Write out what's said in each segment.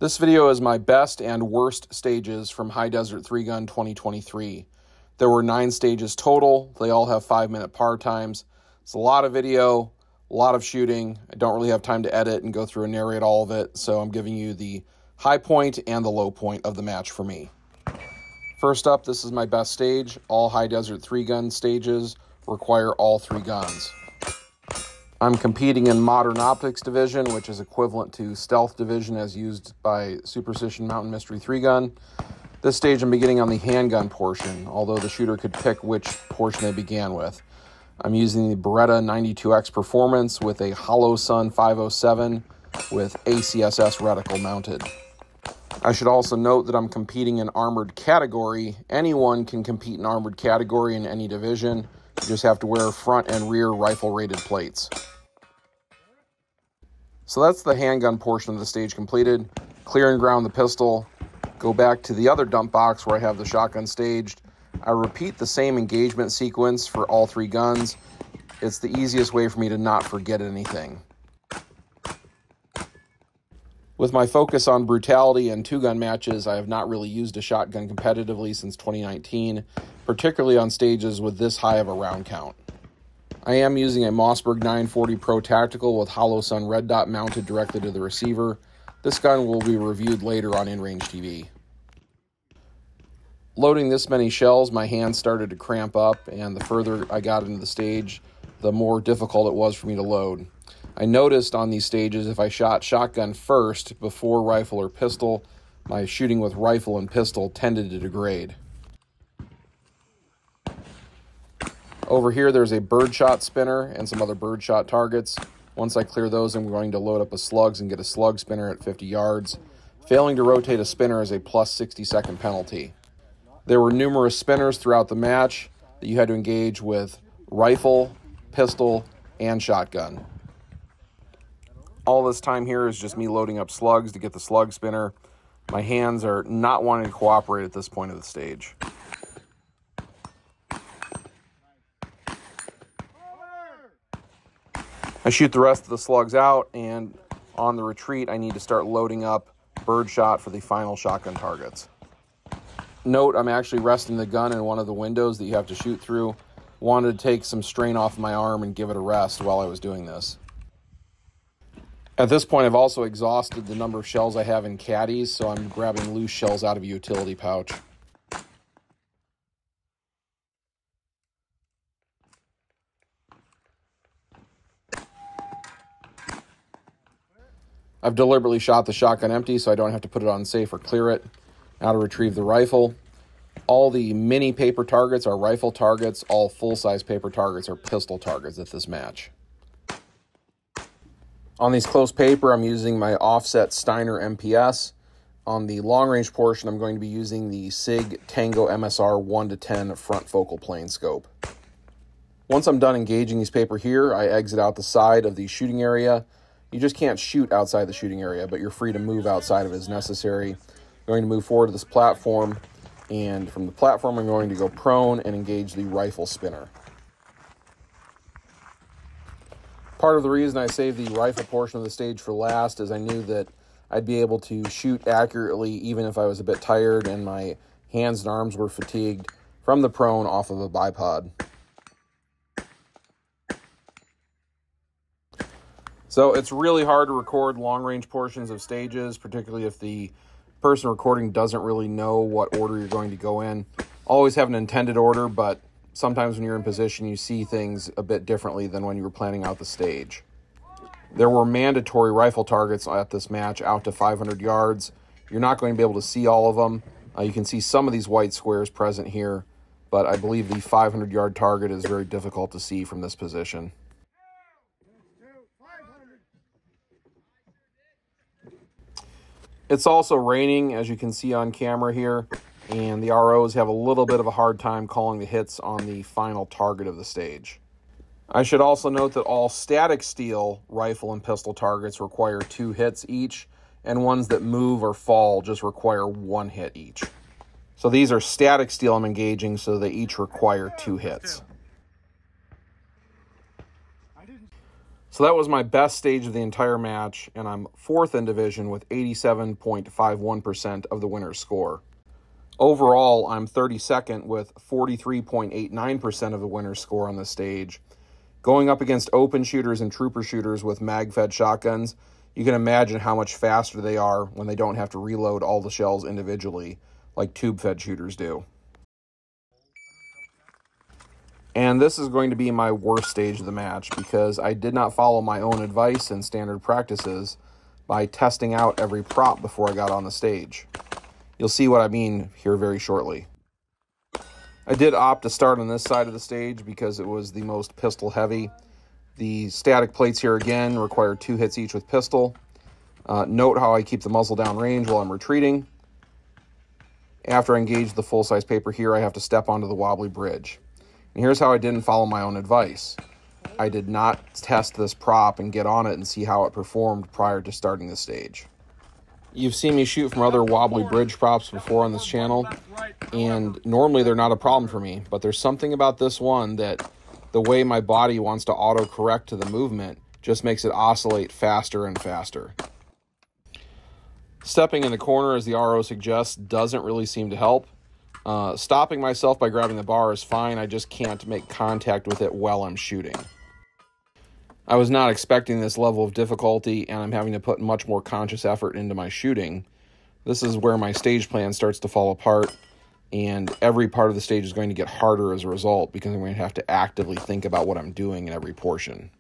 This video is my best and worst stages from High Desert 3-Gun 2023. There were 9 stages total. They all have 5-minute par times. It's a lot of video, a lot of shooting. I don't really have time to edit and go through and narrate all of it, so I'm giving you the high point and the low point of the match for me. First up, this is my best stage. All High Desert 3-Gun stages require all 3 guns. I'm competing in Modern Optics Division, which is equivalent to Stealth Division as used by Superstition Mountain Mystery 3-Gun. This stage I'm beginning on the handgun portion, although the shooter could pick which portion they began with. I'm using the Beretta 92X Performance with a Holosun 507 with ACSS reticle mounted. I should also note that I'm competing in Armored category. Anyone can compete in Armored category in any division. You just have to wear front and rear rifle-rated plates. So that's the handgun portion of the stage completed. Clear and ground the pistol. Go back to the other dump box where I have the shotgun staged. I repeat the same engagement sequence for all 3 guns. It's the easiest way for me to not forget anything. With my focus on brutality and 2-gun matches, I have not really used a shotgun competitively since 2019, particularly on stages with this high of a round count. I am using a Mossberg 940 Pro Tactical with Holosun red dot mounted directly to the receiver. This gun will be reviewed later on InRange TV. Loading this many shells, my hands started to cramp up, and the further I got into the stage, the more difficult it was for me to load. I noticed on these stages if I shot shotgun first before rifle or pistol, my shooting with rifle and pistol tended to degrade. Over here there's a birdshot spinner and some other birdshot targets. Once I clear those, I'm going to load up a slugs and get a slug spinner at 50 yards. Failing to rotate a spinner is a plus 60-second penalty. There were numerous spinners throughout the match that you had to engage with rifle, pistol, and shotgun. All this time here is just me loading up slugs to get the slug spinner. My hands are not wanting to cooperate at this point of the stage. I shoot the rest of the slugs out, and on the retreat, I need to start loading up birdshot for the final shotgun targets. Note, I'm actually resting the gun in one of the windows that you have to shoot through. Wanted to take some strain off my arm and give it a rest while I was doing this. At this point, I've also exhausted the number of shells I have in caddies, so I'm grabbing loose shells out of a utility pouch. I've deliberately shot the shotgun empty so I don't have to put it on safe or clear it. Now to retrieve the rifle. All the mini paper targets are rifle targets. All full-size paper targets are pistol targets at this match. On these close paper, I'm using my offset Steiner MPS. On the long-range portion, I'm going to be using the SIG Tango MSR 1-10 front focal plane scope. Once I'm done engaging these paper here, I exit out the side of the shooting area. You just can't shoot outside the shooting area, but you're free to move outside of it as necessary. I'm going to move forward to this platform, and from the platform I'm going to go prone and engage the rifle spinner. Part of the reason I saved the rifle portion of the stage for last is I knew that I'd be able to shoot accurately even if I was a bit tired and my hands and arms were fatigued from the prone off of a bipod. So it's really hard to record long-range portions of stages, particularly if the person recording doesn't really know what order you're going to go in. Always have an intended order, but sometimes when you're in position, you see things a bit differently than when you were planning out the stage. There were mandatory rifle targets at this match out to 500 yards. You're not going to be able to see all of them. You can see some of these white squares present here, but I believe the 500-yard target is very difficult to see from this position. It's also raining, as you can see on camera here, and the ROs have a little bit of a hard time calling the hits on the final target of the stage. I should also note that all static steel rifle and pistol targets require 2 hits each, and ones that move or fall just require 1 hit each. So these are static steel I'm engaging, so they each require 2 hits. So that was my best stage of the entire match, and I'm 4th in division with 87.51% of the winner's score. Overall, I'm 32nd with 43.89% of the winner's score on this stage. Going up against open shooters and trooper shooters with mag-fed shotguns, you can imagine how much faster they are when they don't have to reload all the shells individually, like tube-fed shooters do. And this is going to be my worst stage of the match because I did not follow my own advice and standard practices by testing out every prop before I got on the stage. You'll see what I mean here very shortly. I did opt to start on this side of the stage because it was the most pistol heavy. The static plates here again require 2 hits each with pistol. Note how I keep the muzzle down range while I'm retreating. After I engage the full-size paper here, I have to step onto the wobbly bridge. And here's how I didn't follow my own advice. I did not test this prop and get on it and see how it performed prior to starting the stage. You've seen me shoot from other wobbly bridge props before on this channel, and normally they're not a problem for me, but there's something about this one that the way my body wants to auto-correct to the movement just makes it oscillate faster and faster. Stepping in the corner, as the RO suggests, doesn't really seem to help. Stopping myself by grabbing the bar is fine, I just can't make contact with it while I'm shooting. I was not expecting this level of difficulty, and I'm having to put much more conscious effort into my shooting. This is where my stage plan starts to fall apart, and every part of the stage is going to get harder as a result because I'm going to have to actively think about what I'm doing in every portion.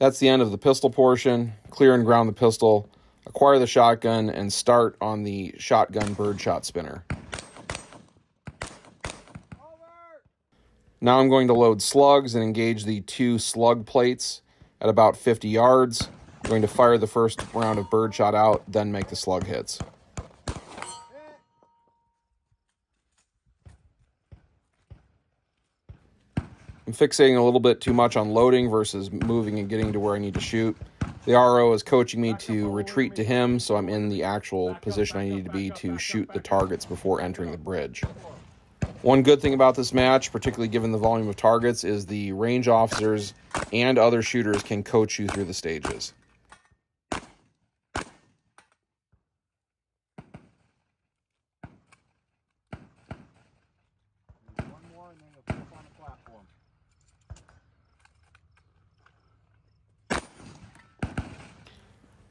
That's the end of the pistol portion. Clear and ground the pistol, acquire the shotgun, and start on the shotgun birdshot spinner. Now I'm going to load slugs and engage the 2 slug plates at about 50 yards. I'm going to fire the first round of birdshot out, then make the slug hits. I'm fixating a little bit too much on loading versus moving and getting to where I need to shoot. The RO is coaching me to retreat to him, so I'm in the actual position I need to be to shoot the targets before entering the bridge. One good thing about this match, particularly given the volume of targets, is the range officers and other shooters can coach you through the stages.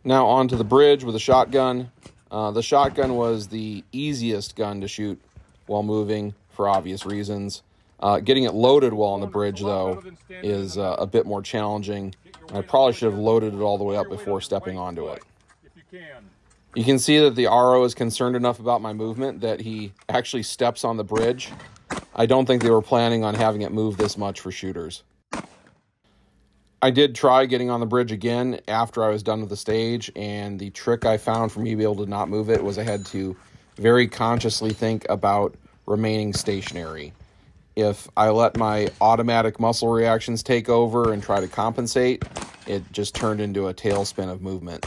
Now onto the bridge with a shotgun. The shotgun was the easiest gun to shoot while moving for obvious reasons. Getting it loaded while on the bridge, though, is a bit more challenging. I probably should have loaded it all the way up before stepping onto it. You can see that the RO is concerned enough about my movement that he actually steps on the bridge. I don't think they were planning on having it move this much for shooters. I did try getting on the bridge again after I was done with the stage, and the trick I found for me to be able to not move it was I had to very consciously think about remaining stationary. If I let my automatic muscle reactions take over and try to compensate, it just turned into a tailspin of movement.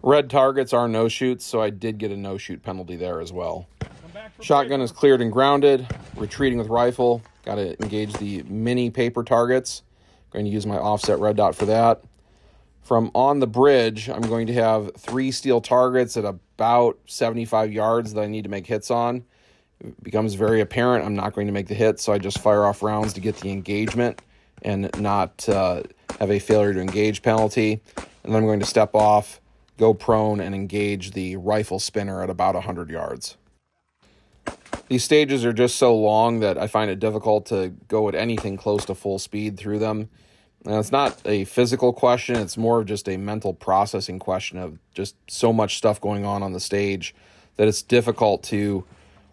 Red targets are no-shoots, so I did get a no-shoot penalty there as well. Shotgun is cleared and grounded. Retreating with rifle. Got to engage the mini paper targets. Going to use my offset red dot for that. From on the bridge, I'm going to have 3 steel targets at about 75 yards that I need to make hits on. It becomes very apparent I'm not going to make the hit, so I just fire off rounds to get the engagement and not have a failure to engage penalty. And then I'm going to step off, go prone, and engage the rifle spinner at about 100 yards. These stages are just so long that I find it difficult to go at anything close to full speed through them. And it's not a physical question, it's more of just a mental processing question of just so much stuff going on the stage that it's difficult to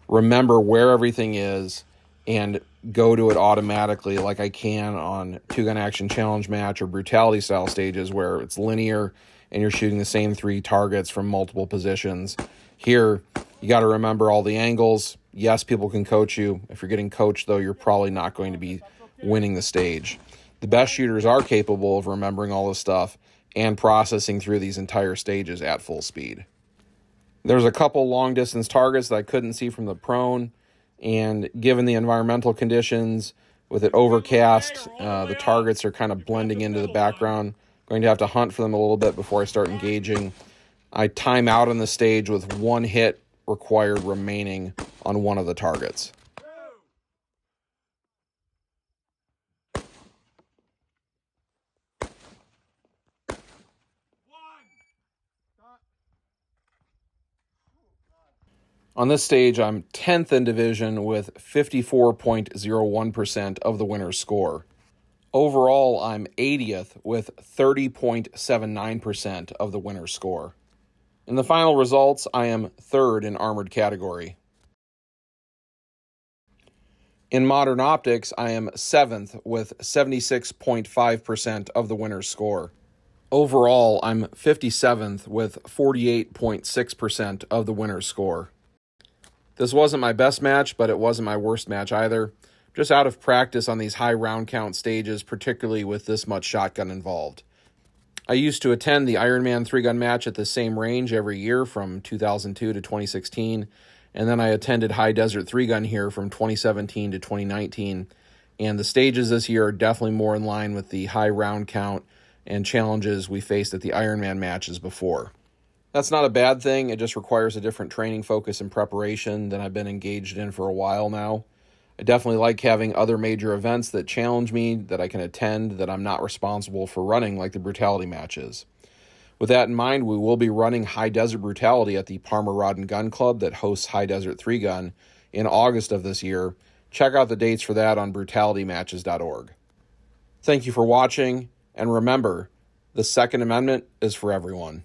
remember where everything is and go to it automatically like I can on two-gun action challenge match or brutality style stages where it's linear and you're shooting the same 3 targets from multiple positions. Here, you got to remember all the angles. Yes, people can coach you. If you're getting coached, though, you're probably not going to be winning the stage. The best shooters are capable of remembering all this stuff and processing through these entire stages at full speed. There's a couple long-distance targets that I couldn't see from the prone, and given the environmental conditions, with it overcast, the targets are kind of blending into the background. Going to have to hunt for them a little bit before I start engaging. I time out on the stage with 1 hit required remaining on one of the targets. On this stage, I'm 10th in division with 54.01% of the winner's score. Overall, I'm 80th with 30.79% of the winner's score. In the final results, I am 3rd in armored category. In modern optics, I am 7th with 76.5% of the winner's score. Overall, I'm 57th with 48.6% of the winner's score. This wasn't my best match, but it wasn't my worst match either. Just out of practice on these high round count stages, particularly with this much shotgun involved. I used to attend the Ironman 3-gun match at the same range every year from 2002 to 2016, and then I attended High Desert 3-gun here from 2017 to 2019, and the stages this year are definitely more in line with the high round count and challenges we faced at the Ironman matches before. That's not a bad thing, it just requires a different training focus and preparation than I've been engaged in for a while now. I definitely like having other major events that challenge me, that I can attend, that I'm not responsible for running like the Brutality matches. With that in mind, we will be running High Desert Brutality at the Parma Rod and Gun Club that hosts High Desert 3-gun in August of this year. Check out the dates for that on brutalitymatches.org. Thank you for watching, and remember, the Second Amendment is for everyone.